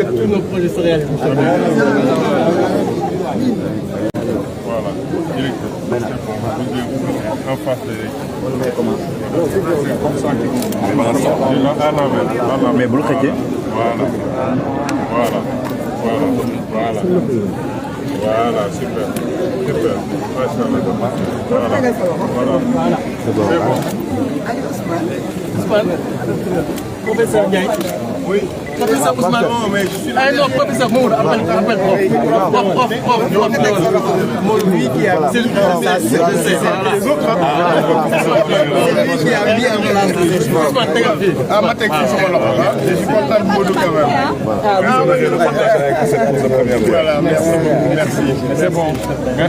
Tous nos projets se réalisent. Voilà, directeur. En face de mais bu la xëccee. Voilà, super. Voilà. C'est bon. Ousmane, professeur Ndiaye. Oui. Professeur Ousmane. Non, mais je suis là. Ah non, professeur Maodo, appelle lui qui a c'est lui qui a les autres. C'est lui qui a mis en place le jugement. Ah, ma tech, c'est sur l'ordre. Je suis content de Maodo quand même. Ah oui, je le partage avec cette première. Voilà, merci. C'est bon. Merci.